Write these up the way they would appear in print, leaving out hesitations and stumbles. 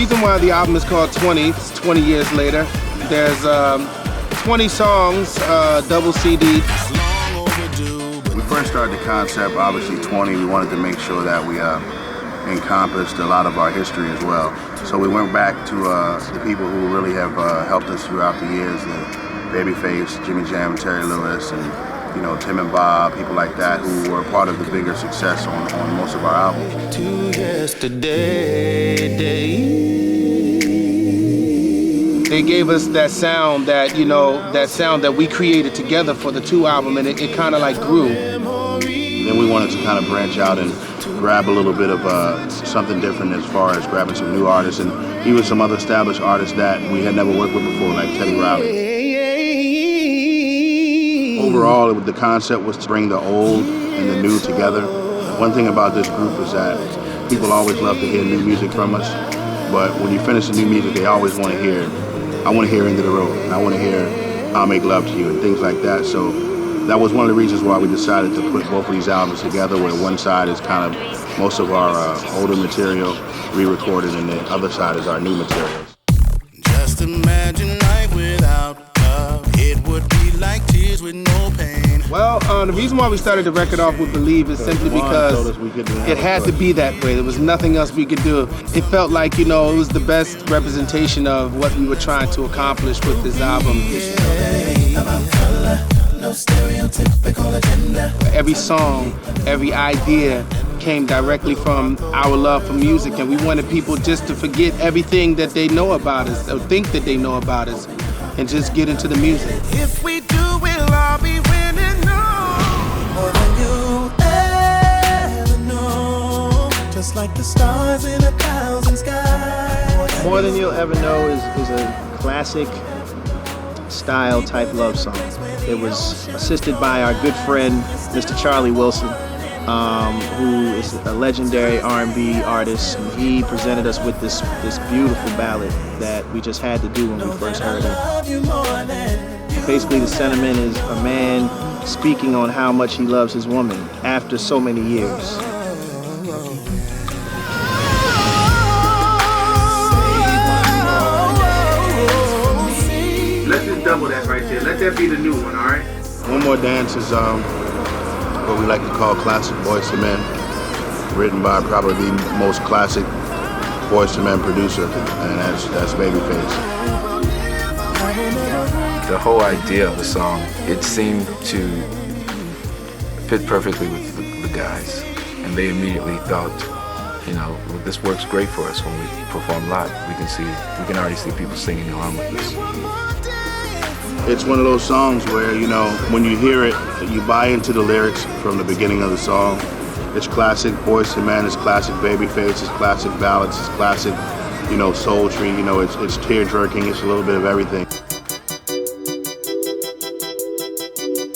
reason why the album is called 20, it's 20 years later. There's 20 songs, double CD. We first started the concept, obviously 20. We wanted to make sure that we encompassed a lot of our history as well. So we went back to the people who really have helped us throughout the years, Babyface, Jimmy Jam, Terry Lewis, and Tim and Bob, people like that who were part of the bigger success on most of our albums. They gave us that sound that we created together for the 2 album, and it kind of like grew. Then we wanted to kind of branch out and grab a little bit of something different as far as grabbing some new artists and even some other established artists that we had never worked with before, like Teddy Riley. Overall, the concept was to bring the old and the new together. One thing about this group is that people always love to hear new music from us, but when you finish the new music, they always want to hear, I want to hear End of the Road, and I want to hear I'll Make Love to You, and things like that. So that was one of the reasons why we decided to put both of these albums together, where one side is kind of most of our older material re-recorded, and the other side is our new material. Just imagine life without love. It would be like tears with no pain. Well, the reason why we started the record off with Believe is simply because it had to be that way. There was nothing else we could do. It felt like, it was the best representation of what we were trying to accomplish with this album. Every song, every idea came directly from our love for music, and we wanted people just to forget everything that they know about us, or think that they know about us, and just get into the music. If we do, we'll all be winning. More than you ever know, just like the stars in 1,000 skies. More Than You'll Ever Know is a classic style type love song. It was assisted by our good friend, Mr. Charlie Wilson, who is a legendary R&B artist. And he presented us with this beautiful ballad that we just had to do when we first heard it. Basically, the sentiment is a man speaking on how much he loves his woman after so many years. Let's just double that right there. Let that be the new one, all right? One More Dance is what we like to call classic Boyz II Men, written by probably the most classic Boyz II Men producer, and that's Babyface. The whole idea of the song, it seemed to fit perfectly with the guys, and they immediately thought, well, this works great for us when we perform live. We can already see people singing along with this. It's one of those songs where, when you hear it, you buy into the lyrics from the beginning of the song. It's classic Boyz II Men, it's classic Babyface, it's classic ballads, it's classic, sultry, it's tear-jerking, it's a little bit of everything.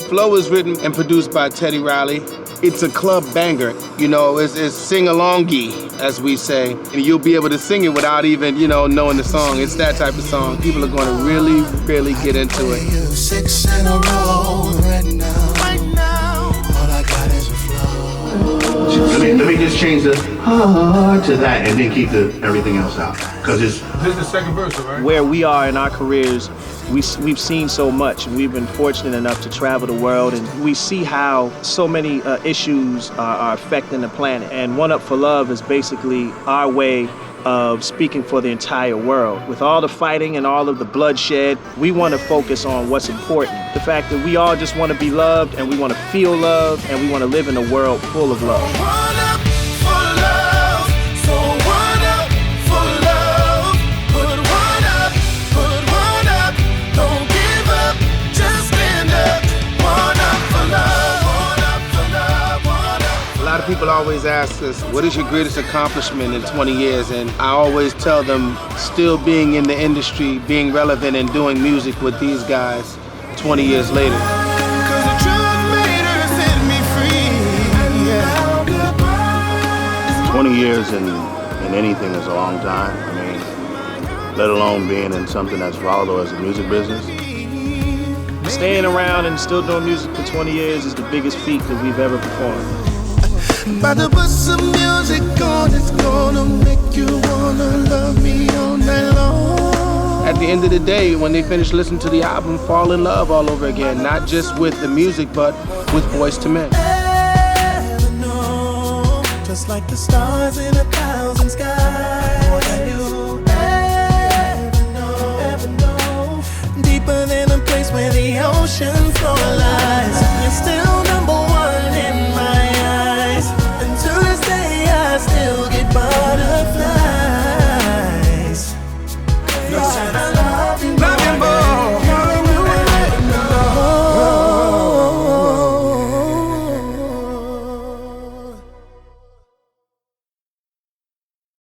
Flow is written and produced by Teddy Riley. It's a club banger, it's sing-alongy, as we say. And you'll be able to sing it without even, knowing the song. It's that type of song. People are going to really, really get into it. 6 in a row right now. All I got is a flow. Let me just change the to that and then keep everything else out. Because This is the second verse, right? Where we are in our careers, we've seen so much, and we've been fortunate enough to travel the world, and we see how so many issues are affecting the planet. And One Up for Love is basically our way of speaking for the entire world. With all the fighting and all of the bloodshed, we want to focus on what's important. The fact that we all just want to be loved, and we want to feel love, and we want to live in a world full of love. One up for love, so one up for love. Put one up, don't give up, just stand up. One up for love, one up for love, one up. A lot of people always ask us, what is your greatest accomplishment in 20 years? And I always tell them, still being in the industry, being relevant and doing music with these guys 20 years later. 20 years in anything is a long time. I mean, let alone being in something as volatile as the music business. Staying around and still doing music for 20 years is the biggest feat that we've ever performed. About to put some music on, it's gonna make you wanna love me all night long. At the end of the day, when they finish listening to the album, fall in love all over again, not just with the music, but with Boyz II Men. Just like the stars in 1,000 skies.